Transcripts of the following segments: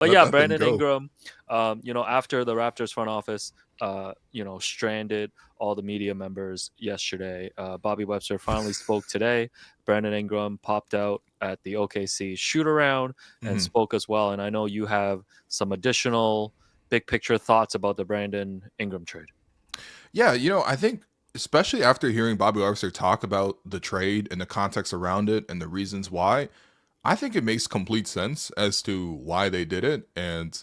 But Let yeah, that thing Brandon go. Ingram, after the Raptors front office, stranded all the media members yesterday, Bobby Webster finally spoke today. Brandon Ingram popped out at the OKC shoot around and Hmm. spoke as well. And I know you have some additional big picture thoughts about the Brandon Ingram trade. Yeah, I think especially after hearing Bobby Webster talk about the trade and the context around it and the reasons why, I think it makes complete sense as to why they did it. And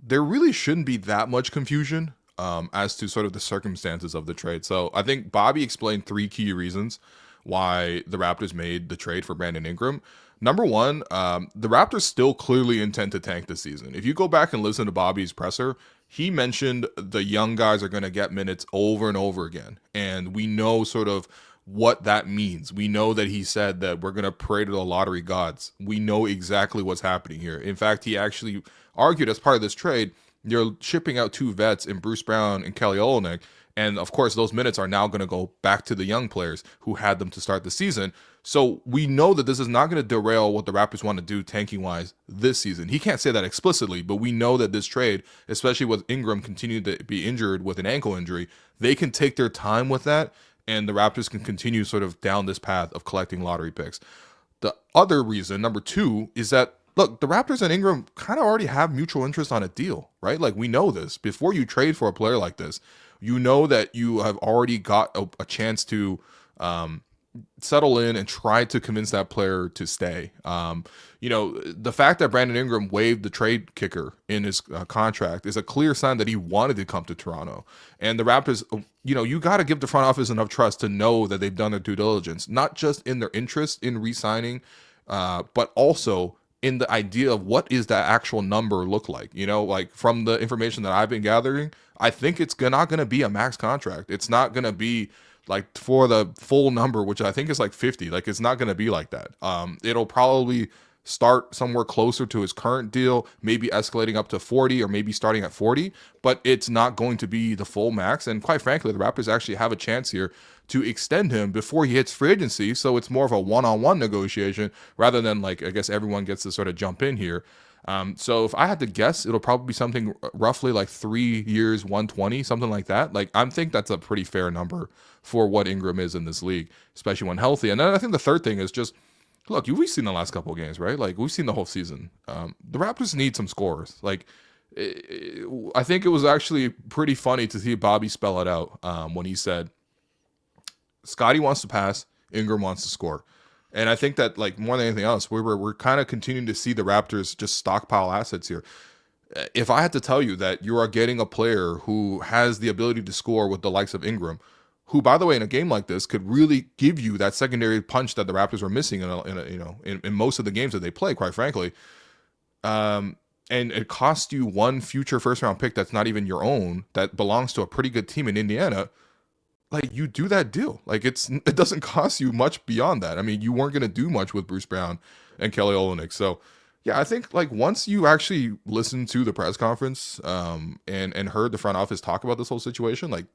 there really shouldn't be that much confusion as to sort of the circumstances of the trade. So I think Bobby explained three key reasons why the Raptors made the trade for Brandon Ingram. Number one, the Raptors still clearly intend to tank this season. If you go back and listen to Bobby's presser, he mentioned the young guys are going to get minutes over and over again. And we know sort of what that means. We know that he said that we're going to pray to the lottery gods. We know exactly what's happening here. In fact, he actually argued as part of this trade, you're shipping out two vets in Bruce Brown and Kelly Olynyk. And of course, those minutes are now going to go back to the young players who had them to start the season. So we know that this is not going to derail what the Raptors want to do tanking wise this season. He can't say that explicitly, but we know that this trade, especially with Ingram continuing to be injured with an ankle injury, they can take their time with that, and the Raptors can continue sort of down this path of collecting lottery picks. The other reason, number two, is that look, the Raptors and Ingram kind of already have mutual interest on a deal, right? Like we know this. Before you trade for a player like this, you know that you have already got a chance to um, settle in and try to convince that player to stay. The fact that Brandon Ingram waived the trade kicker in his contract is a clear sign that he wanted to come to Toronto. And the Raptors, you got to give the front office enough trust to know that they've done their due diligence, not just in their interest in re-signing, but also in the idea of what is that actual number look like. Like from the information that I've been gathering, I think it's not going to be a max contract. It's not going to be like for the full number, which I think is like 50. Like it's not going to be like that. It'll probably start somewhere closer to his current deal, maybe escalating up to 40 or maybe starting at 40, but it's not going to be the full max. And quite frankly, the Raptors actually have a chance here to extend him before he hits free agency. So it's more of a one-on-one negotiation rather than like, I guess everyone gets to sort of jump in here. So if I had to guess, it'll probably be something roughly like 3 years, 120, something like that. Like I think that's a pretty fair number for what Ingram is in this league, especially when healthy. And then I think the third thing is just look, we've seen the last couple of games, right? Like we've seen the whole season. The Raptors need some scores. Like I think it was actually pretty funny to see Bobby spell it out when he said, "Scotty wants to pass, Ingram wants to score." And I think that like more than anything else, we're kind of continuing to see the Raptors just stockpile assets here. If I had to tell you that you are getting a player who has the ability to score with the likes of Ingram, who, by the way, in a game like this, could really give you that secondary punch that the Raptors were missing in most of the games that they play, quite frankly. And it costs you one future first round pick that's not even your own, that belongs to a pretty good team in Indiana. Like you do that deal. Like it doesn't cost you much beyond that. I mean, you weren't gonna do much with Bruce Brown and Kelly Olynyk. So yeah, I think like once you actually listened to the press conference and heard the front office talk about this whole situation, like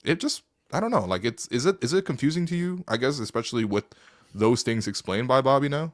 it just I don't know. Like is it confusing to you? I guess especially with those things explained by Bobby now.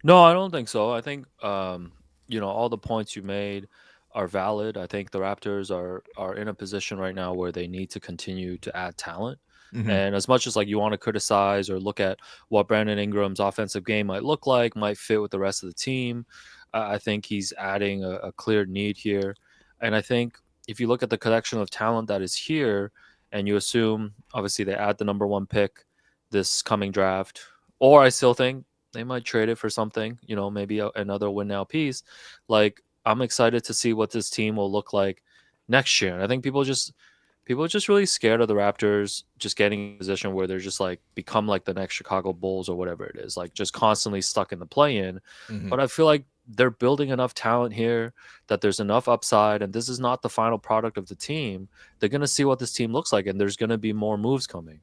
No, I don't think so. I think all the points you made are valid. I think the Raptors are in a position right now where they need to continue to add talent. Mm-hmm. And as much as like you want to criticize or look at what Brandon Ingram's offensive game might look like, might fit with the rest of the team, I think he's adding a clear need here. And I think if you look at the collection of talent that is here, and you assume obviously they add the number one pick this coming draft, or I still think they might trade it for something, maybe another win now piece. Like I'm excited to see what this team will look like next year. And I think people are just really scared of the Raptors just getting in a position where they're just like become like the next Chicago Bulls or whatever it is, like just constantly stuck in the play-in. Mm-hmm. But I feel like they're building enough talent here that there's enough upside, and this is not the final product of the team. They're gonna see what this team looks like, and there's gonna be more moves coming.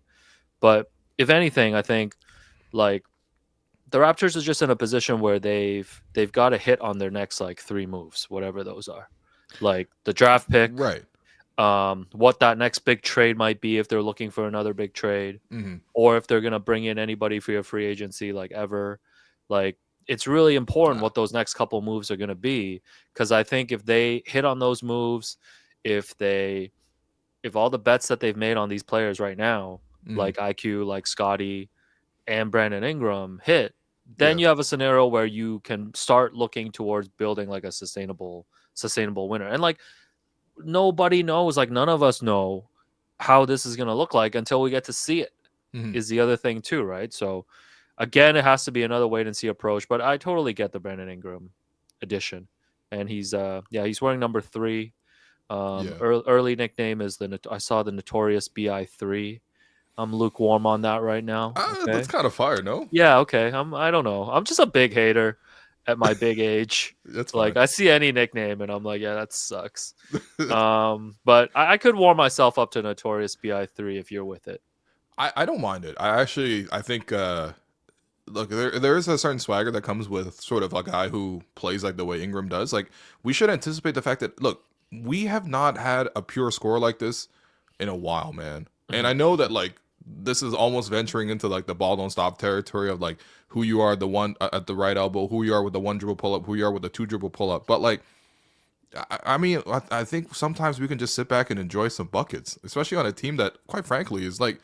But if anything, I think like the Raptors is just in a position where they've got to hit on their next like three moves, whatever those are, like the draft pick, Right. what that next big trade might be if they're looking for another big trade, Mm-hmm. or if they're gonna bring in anybody for your free agency like ever. Like it's really important Yeah. what those next couple moves are going to be, because I think if they hit on those moves, if they if all the bets that they've made on these players right now, Mhm. like IQ, like Scotty and Brandon Ingram hit, then Yeah. you have a scenario where you can start looking towards building like a sustainable winner. And like nobody knows, like none of us know how this is going to look like until we get to see it, Mhm. is the other thing too, right? So again, it has to be another wait and see approach, but I totally get the Brandon Ingram addition. And he's wearing number 3. Yeah. Early nickname is I saw the notorious BI3. I'm lukewarm on that right now. That's Okay. kind of fire, no? Yeah, okay. I don't know. I'm just a big hater at my big age. That's Like fine. I see any nickname and I'm like, yeah, that sucks. But I could warm myself up to Notorious BI3 if you're with it. I don't mind it. I think look, there is a certain swagger that comes with sort of a guy who plays like the way Ingram does. Like we should anticipate the fact that look, we have not had a pure score like this in a while, man. And Mhm, I know that mhm. like this is almost venturing into like the ball don't stop territory of like who you are the one at the right elbow, who you are with the one dribble pull up, who you are with the two dribble pull up. But like I mean, I think sometimes we can just sit back and enjoy some buckets, especially on a team that, quite frankly, is like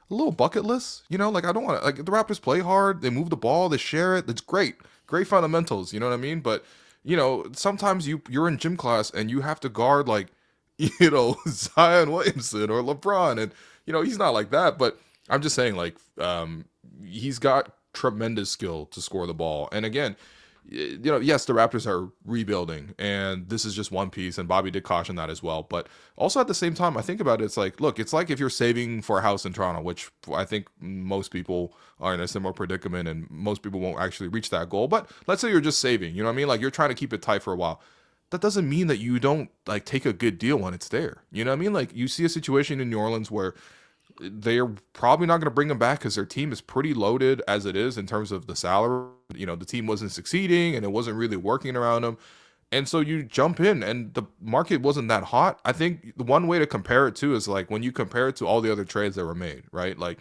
a little bucketless. You know, like I don't want to like the Raptors play hard, they move the ball, they share it. It's great, great fundamentals. You know what I mean? But you know, sometimes you're in gym class and you have to guard like Zion Williamson or LeBron, and he's not like that. But I'm just saying, like, he's got tremendous skill to score the ball, and again yes, the Raptors are rebuilding, and this is just one piece, and Bobby did caution that as well. But also at the same time, I think about it, it's like, look, it's like if you're saving for a house in Toronto, which I think most people are in a similar predicament, and most people won't actually reach that goal. But let's say you're just saving, you know what I mean? Like you're trying to keep it tight for a while. That doesn't mean that you don't like take a good deal when it's there. You know what I mean? Like you see a situation in New Orleans where they're probably not going to bring him back because their team is pretty loaded as it is in terms of the salary. The team wasn't succeeding and it wasn't really working around them. And so you jump in and the market wasn't that hot. I think the one way to compare it to is like when you compare it to all the other trades that were made, right? Like,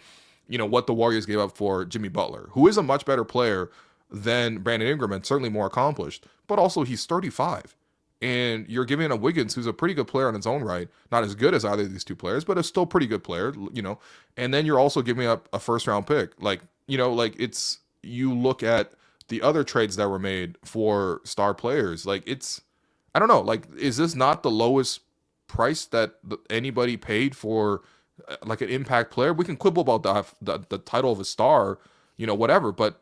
what the Warriors gave up for Jimmy Butler, who is a much better player than Brandon Ingram and certainly more accomplished, but also he's 35. And you're giving a Wiggins, who's a pretty good player on his own right, not as good as either of these two players, but a still pretty good player. And then you're also giving up a first round pick. Like it's you look at the other trades that were made for star players. Like I don't know. Like, is this not the lowest price that anybody paid for like an impact player? We can quibble about the title of a star, whatever, but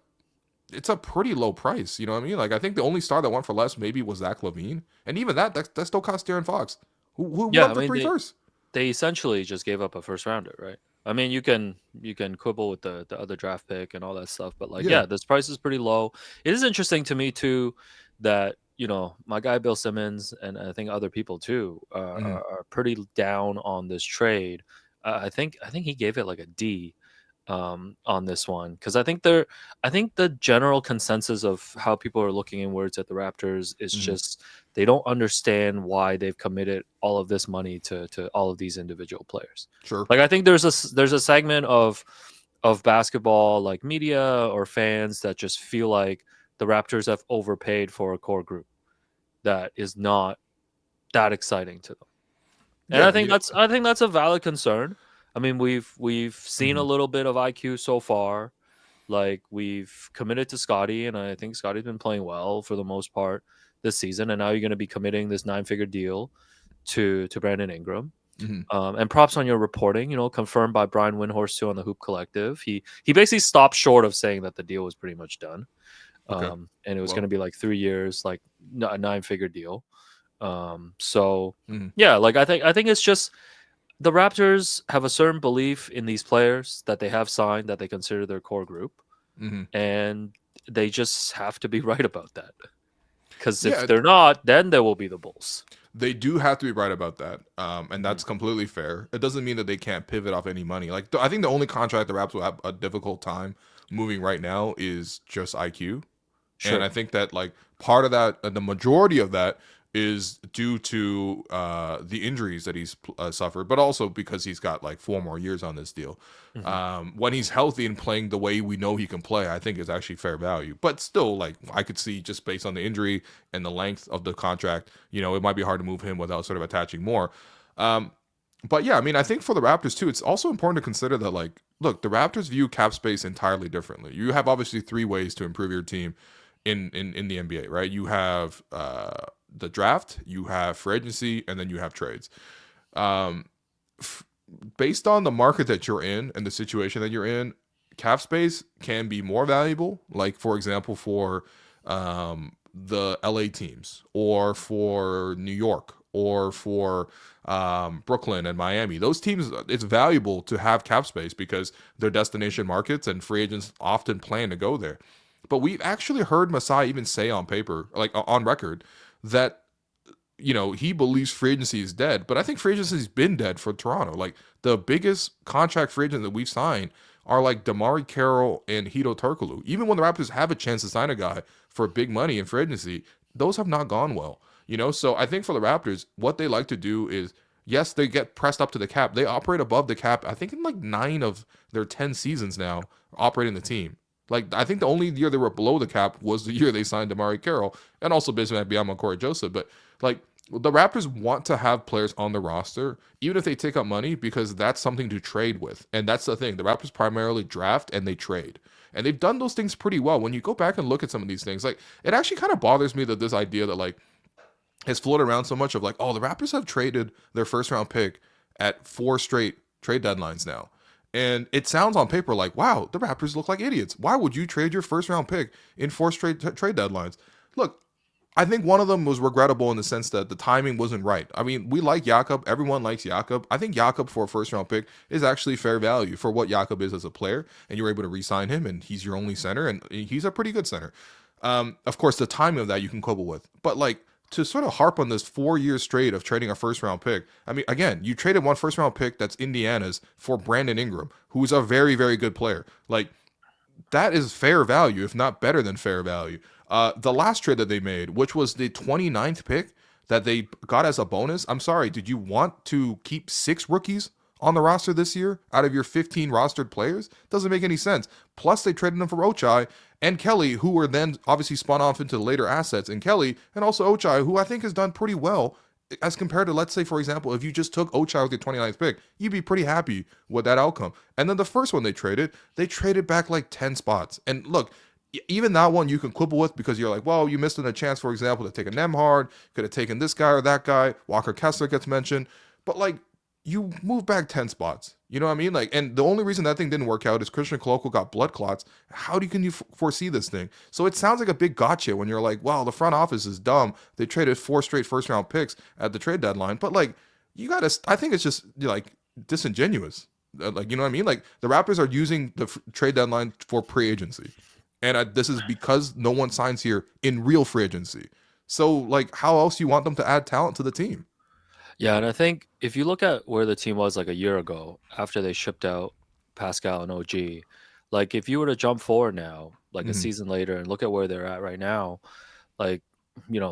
it's a pretty low price. You know what I mean? Like I think the only star that went for less maybe was Zach LaVine, and even that still cost Darren Fox, who Yeah, went I for mean three firsts. they essentially just gave up a first rounder, right? I mean, you can quibble with the other draft pick and all that stuff, but like, Yeah. yeah, this price is pretty low. It is interesting to me too that my guy Bill Simmons and I think other people too Hmm. are pretty down on this trade. I think he gave it like a D on this one, because I think the general consensus of how people are looking inwards at the Raptors is Hmm. just they don't understand why they've committed all of this money to all of these individual players. Sure. Like I think there's a segment of basketball like media or fans that just feel like the Raptors have overpaid for a core group that is not that exciting to them. And Yeah. I think that's a valid concern. I mean, we've seen a Hmm. little bit of IQ so far. Like we've committed to Scotty, and I think Scotty's been playing well for the most part this season. And now you're going to be committing this 9-figure deal to Brandon Ingram. Hmm. And props on your reporting. Confirmed by Brian Windhorst too on the Hoop Collective. He basically stopped short of saying that the deal was pretty much done. Okay. And it was going Well. to be like 3 years, like a 9-figure deal. So Hmm. yeah, like I think it's just the Raptors have a certain belief in these players that they have signed that they consider their core group, Hmm. and they just have to be right about that. Because if Yeah. they're not, then there will be the Bulls. They do have to be right about that, and Mhm. that's completely fair. It doesn't mean that they can't pivot off any money. Like I think the only contract the Raps will have a difficult time moving right now is just IQ. And I Sure. think that like part of that, the majority of that is due to the injuries that he's suffered, but also because he's got like 4 more years on this deal. Mhm. When he's healthy and playing the way we know he can play, I think is actually fair value. But still, like I could see just based on the injury and the length of the contract, it might be hard to move him without sort of attaching more. Um, but yeah, I mean, I think for the Raptors too, it's also important to consider that like, look, the Raptors view cap space entirely differently. You have obviously three ways to improve your team in the NBA, right? You have the draft, you have free agency, and then you have trades. Um, f- Based on the market that you're in and the situation that you're in, cap space can be more valuable. Like for example, for the LA teams, or for New York, or for Brooklyn and Miami. Those teams, it's valuable to have cap space because they're destination markets and free agents often plan to go there. But we've actually heard Masai even say on paper, like on record, that he believes free agency is dead, but I think free agency's been dead for Toronto. Like the biggest contract free agent that we've signed are like Damari Carroll and Hito Turkoglu. Even when the Raptors have a chance to sign a guy for big money in free agency, those have not gone well. So I think for the Raptors, what they like to do is, yes, they get pressed up to the cap. They operate above the cap. I think in like 9 of their 10 seasons now, operating the team. Like I think the only year they were below the cap was the year they signed Damari Carroll and also Bismack Biyama, Corey Joseph. But like the Raptors want to have players on the roster, even if they take up money, because that's something to trade with. And that's the thing. The Raptors primarily draft and they trade. And they've done those things pretty well. When you go back and look at some of these things, like it actually kind of bothers me that this idea that like has floated around so much of like, oh, the Raptors have traded their first round pick at 4 straight trade deadlines now. And it sounds on paper like, wow, the Raptors look like idiots. Why would you trade your first round pick in 4 straight trade deadlines? Look, I think one of them was regrettable in the sense that the timing wasn't right. I mean, we like Jakob. Everyone likes Jakob. I think Jakob for a first round pick is actually fair value for what Jakob is as a player. And you're able to re sign him, and he's your only center, and he's a pretty good center. Of course, the timing of that you can quibble with. But like, to sort of harp on this 4 years straight of trading a first round pick. I mean, again, you traded one first round pick that's Indiana's for Brandon Ingram, who's a very, very good player. Like, that is fair value, if not better than fair value. The last trade that they made, which was the 29th pick that they got as a bonus. I'm sorry, did you want to keep 6 rookies on the roster this year out of your 15 rostered players? Doesn't make any sense. Plus, they traded them for Ochai and Kelly, who were then obviously spun off into later assets. And Kelly and also Ochai, who I think has done pretty well as compared to, let's say, for example, if you just took Ochai with your 29th pick, you'd be pretty happy with that outcome. And then the first one they traded back like 10 spots. And look, even that one you can quibble with because you're like, well, you missed a chance, for example, to take a Nemhard, could have taken this guy or that guy. Walker Kessler gets mentioned. But like, you move back 10 spots. You know what I mean? Like, and the only reason that thing didn't work out is Christian Koloko got blood clots. Can you foresee this thing? So it sounds like a big gotcha when you're like, wow, the front office is dumb. They traded 4 straight first round picks at the trade deadline. But like, I think it's just like disingenuous. Like, you know what I mean? Like, the Raptors are using the trade deadline for pre agency. And this is because no one signs here in real free agency. So, like, how else you want them to add talent to the team? Yeah, and I think if you look at where the team was like a year ago after they shipped out Pascal and OG, like if you were to jump forward now, like a Mm-hmm. season later and look at where they're at right now, like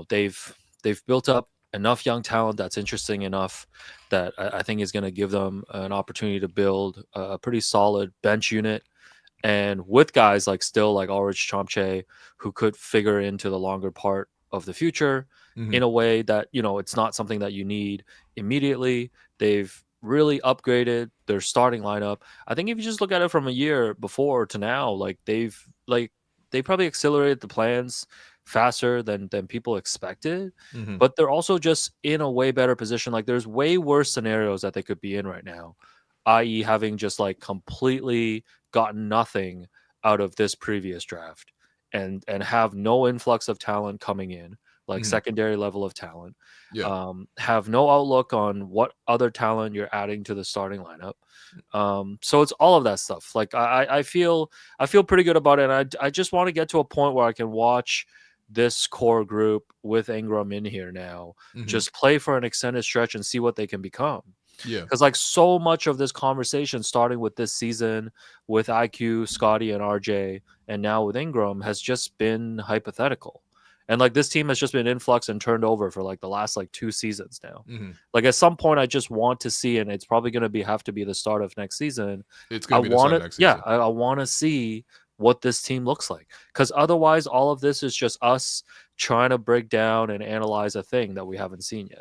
they've built up enough young talent that's interesting enough that I think is going to give them an opportunity to build a pretty solid bench unit. And with guys like still like Ulrich Chomche, who could figure into the longer part of the future Mm-hmm. in a way that, it's not something that you need immediately. They've really upgraded their starting lineup. I think if you just look at it from a year before to now, like they probably accelerated the plans faster than people expected, Mm-hmm. but they're also just in a way better position. Like there's way worse scenarios that they could be in right now, i.e. having just like completely gotten nothing out of this previous draft and have no influx of talent coming in, like Mm-hmm. secondary level of talent, Yeah. have no outlook on what other talent you're adding to the starting lineup. So it's all of that stuff. Like I feel pretty good about it. And I just want to get to a point where I can watch this core group with Ingram in here now Mm-hmm. just play for an extended stretch and see what they can become. Yeah. Because like so much of this conversation, starting with this season, with IQ, Scotty, and RJ, and now with Ingram, has just been hypothetical. And like this team has just been influx and turned over for like the last like 2 seasons now. Hmm. Like at some point, I just want to see, and it's probably going to be have to be the start of next season. It's I gonna be the want start of to, next yeah, season. I want to see what this team looks like, because otherwise, all of this is just us trying to break down and analyze a thing that we haven't seen yet.